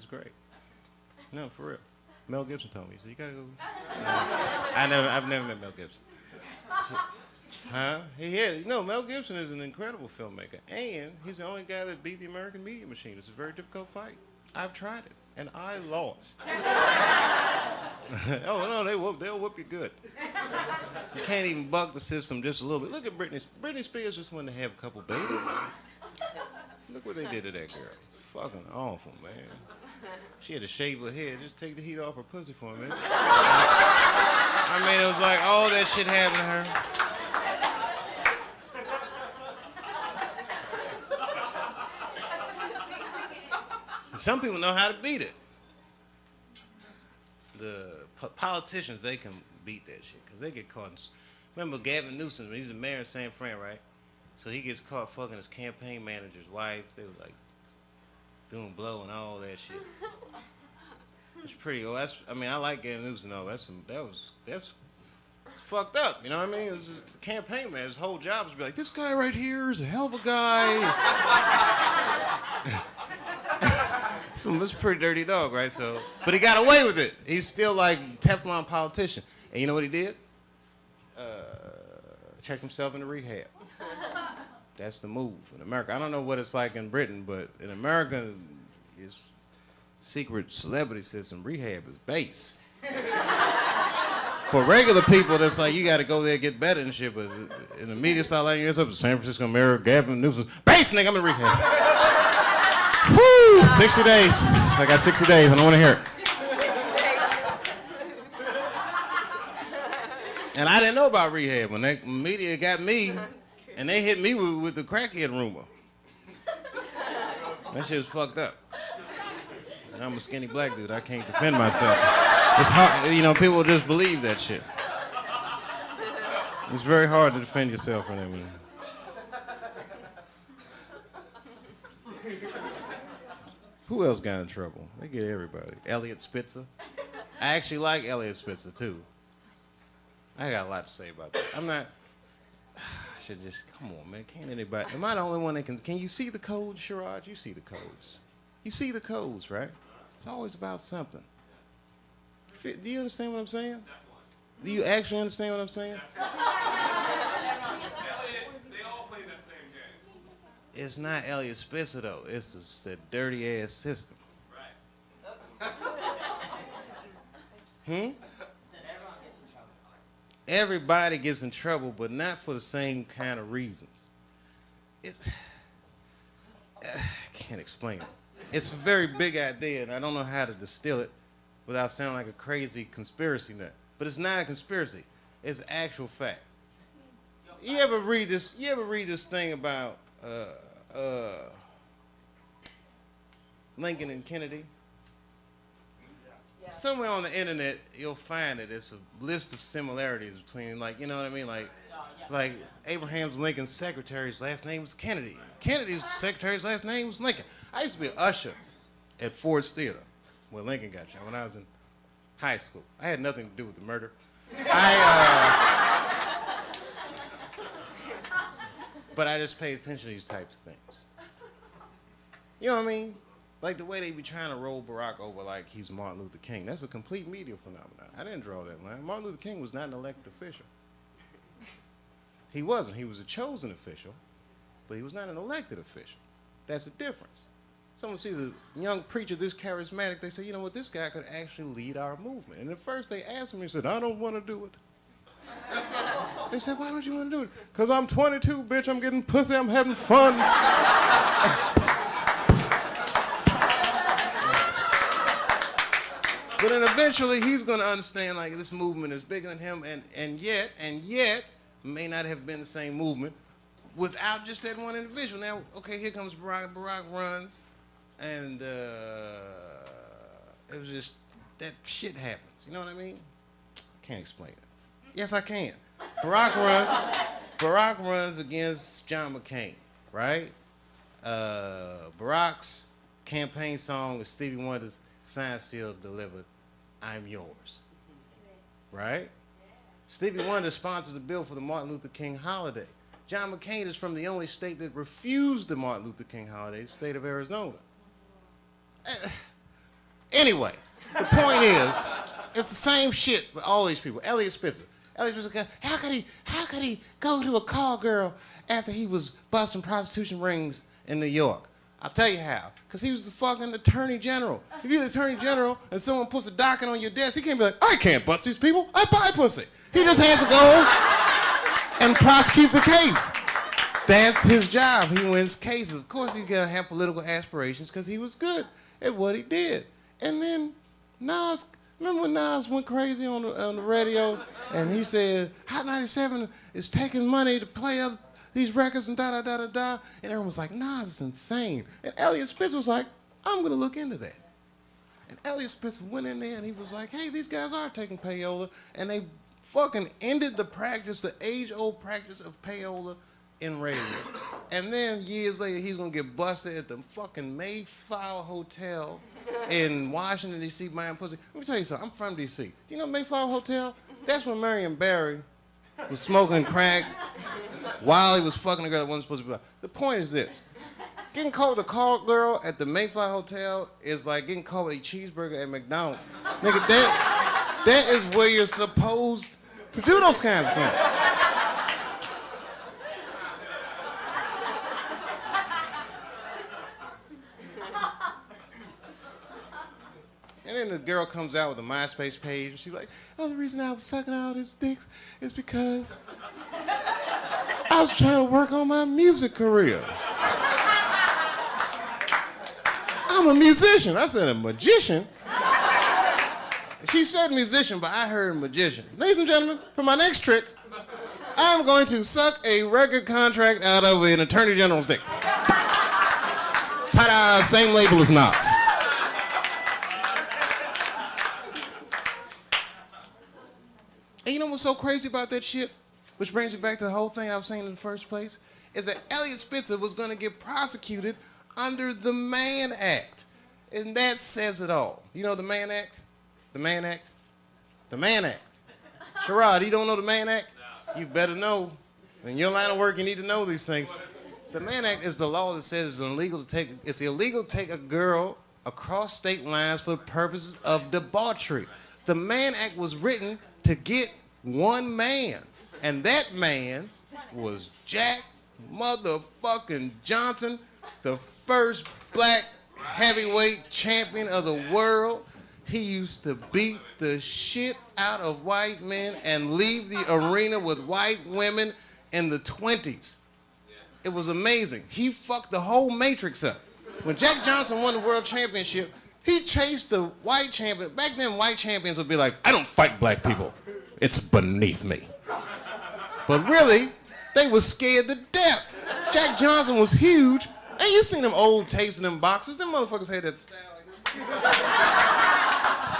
is great. No, for real. Mel Gibson told me. So you gotta go. I've never met Mel Gibson. So, huh? Mel Gibson is an incredible filmmaker, and he's the only guy that beat the American media machine. It's a very difficult fight. I've tried it, and I lost. Oh no, they'll whoop you good. You can't even buck the system just a little bit. Look at Britney. Britney Spears just wanted to have a couple babies. Look what they did to that girl. Fucking awful, man. She had to shave her head, just take the heat off her pussy for a minute. I mean, it was like all that shit happened to her. Some people know how to beat it. The politicians, they can beat that shit because they get caught. Remember Gavin Newsom, he's the mayor of San Fran, right? So he gets caught fucking his campaign manager's wife. They was like doing blow and all that shit. It's pretty old. I like Gavin Newsom though. That's fucked up. You know what I mean? It was just the campaign man. His whole job was to be like, this guy right here is a hell of a guy. So it's a pretty dirty dog, right? So, but he got away with it. He's still like Teflon politician. And you know what he did? Check himself into rehab. That's the move in America. I don't know what it's like in Britain, but in America, it's secret celebrity system. Rehab is base. For regular people, that's like you got to go there and get better and shit. But in the media style, like yours up to San Francisco Mayor Gavin Newsom, base nigga, I'm in rehab. Woo! 60 days. I got 60 days. I don't want to hear it. And I didn't know about rehab when the media got me, and they hit me with the crackhead rumor. That shit was fucked up. And I'm a skinny black dude. I can't defend myself. It's hard, people just believe that shit. It's very hard to defend yourself from them. Who else got in trouble? They get everybody. Elliot Spitzer. I actually like Elliot Spitzer too. I got a lot to say about that. I should just, come on, man. Can't anybody, am I the only one that can you see the codes, Sherrod? You see the codes. You see the codes, right? It's always about something. Do you understand what I'm saying? Do you actually understand what I'm saying? They all play that same game. It's not Elliot Spitzer, though. It's that dirty-ass system. Right. Everybody gets in trouble, but not for the same kind of reasons. I can't explain it. It's a very big idea, and I don't know how to distill it without sounding like a crazy conspiracy nut. But it's not a conspiracy. It's actual fact. You ever read this thing about Lincoln and Kennedy? Somewhere on the internet, you'll find it. It's a list of similarities between, like, you know what I mean? Like Abraham Lincoln's secretary's last name was Kennedy. Kennedy's secretary's last name was Lincoln. I used to be an usher at Ford's Theater where Lincoln got shot when I was in high school. I had nothing to do with the murder. But I just paid attention to these types of things. You know what I mean? Like the way they be trying to roll Barack over like he's Martin Luther King. That's a complete media phenomenon. I didn't draw that line. Martin Luther King was not an elected official. He wasn't. He was a chosen official, but he was not an elected official. That's the difference. Someone sees a young preacher this charismatic, they say, you know what, this guy could actually lead our movement. And at first they asked him, he said, I don't want to do it. They said, why don't you want to do it? Because I'm 22, bitch, I'm getting pussy, I'm having fun. But then eventually he's going to understand like this movement is bigger than him, and yet may not have been the same movement without just that one individual. Now, okay, here comes Barack. Barack runs, and it was just that shit happens. You know what I mean? I can't explain it. Yes, I can. Barack runs against John McCain, right? Barack's campaign song is Stevie Wonder's Sign Seal Delivered, I'm Yours, right? Stevie Wonder sponsored the bill for the Martin Luther King holiday. John McCain is from the only state that refused the Martin Luther King holiday, the state of Arizona. Anyway, the point is, it's the same shit with all these people. Elliot Spitzer. Elliot Spitzer, how could he go to a call girl after he was busting prostitution rings in New York? I'll tell you how. Because he was the fucking attorney general. If you're the attorney general and someone puts a docket on your desk, he can't be like, I can't bust these people. I buy pussy. He just has to go and prosecute the case. That's his job. He wins cases. Of course, he's going to have political aspirations because he was good at what he did. And then Nas, remember when Nas went crazy on the radio and he said, Hot 97 is taking money to play these records and da-da-da-da-da. And everyone was like, Nas is insane. And Elliot Spitzer was like, I'm going to look into that. And Elliot Spitzer went in there and he was like, hey, these guys are taking payola. And they fucking ended the practice, the age-old practice of payola in radio. And then years later, he's gonna get busted at the fucking Mayflower Hotel in Washington, D.C. buying pussy. Let me tell you something, I'm from D.C. Do you know Mayflower Hotel? That's where Marion Barry was smoking crack while he was fucking a girl that wasn't supposed to be. The point is this. Getting caught with a call girl at the Mayflower Hotel is like getting caught with a cheeseburger at McDonald's. Nigga, that is where you're supposed to do those kinds of things. And then the girl comes out with a MySpace page and she's like, oh, the reason I was sucking all these dicks is because I was trying to work on my music career. I'm a musician. I said a magician. She said musician, but I heard magician. Ladies and gentlemen, for my next trick, I'm going to suck a record contract out of an attorney general's dick. Ta-da, same label as Nas. And you know what's so crazy about that shit? Which brings me back to the whole thing I was saying in the first place, is that Elliot Spitzer was going to get prosecuted under the Mann Act. And that says it all. You know the Mann Act? The Mann Act? The Mann Act. Sherrod, you don't know the Mann Act? No. You better know. In your line of work, you need to know these things. The Mann Act is the law that says it's illegal to take a girl across state lines for purposes of debauchery. The Mann Act was written to get one man, and that man was Jack motherfucking Johnson, the first black heavyweight champion of the world. He used to beat the shit out of white men and leave the arena with white women in the 20s. It was amazing. He fucked the whole matrix up. When Jack Johnson won the world championship, he chased the white champion. Back then, white champions would be like, I don't fight black people. It's beneath me. But really, they were scared to death. Jack Johnson was huge. And you seen them old tapes in them boxes. Them motherfuckers had that style like this.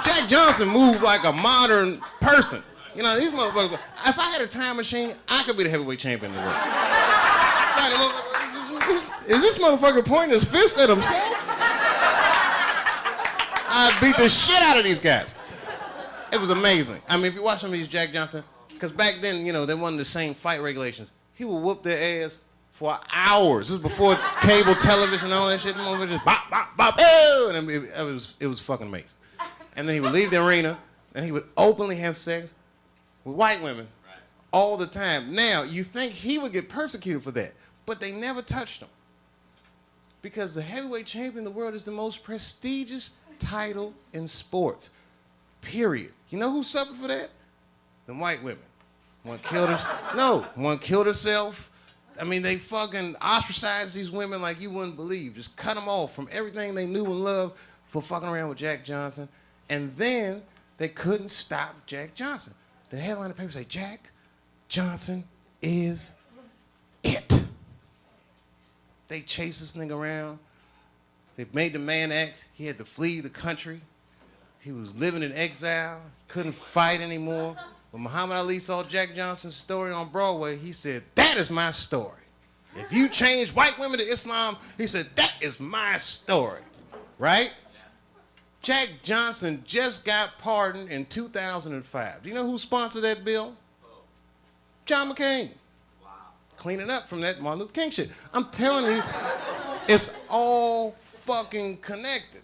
Jack Johnson moved like a modern person. You know, these motherfuckers, if I had a time machine, I could be the heavyweight champion in the world. Is this motherfucker pointing his fist at himself? I beat the shit out of these guys. It was amazing. I mean, if you watch some of these Jack Johnson, because back then, you know, they wasn't the same fight regulations. He would whoop their ass for hours. This was before cable television and all that shit. Them just bop, bop, bop, oh, and it was fucking amazing. And then he would leave the arena, and he would openly have sex with white women all the time. Now, you think he would get persecuted for that, but they never touched him. Because the heavyweight champion of the world is the most prestigious title in sports, period. You know who suffered for that? The white women. One killed herself. I mean, they fucking ostracized these women like you wouldn't believe. Just cut them off from everything they knew and loved for fucking around with Jack Johnson. And then they couldn't stop Jack Johnson. The headline of the paper say, Jack Johnson is it. They chased this nigga around. They made the Mann Act. He had to flee the country. He was living in exile, couldn't fight anymore. When Muhammad Ali saw Jack Johnson's story on Broadway, he said, that is my story. If you change white women to Islam, he said, that is my story, right? Jack Johnson just got pardoned in 2005. Do you know who sponsored that bill? John McCain. Wow. Cleaning up from that Martin Luther King shit. I'm telling you, it's all fucking connected.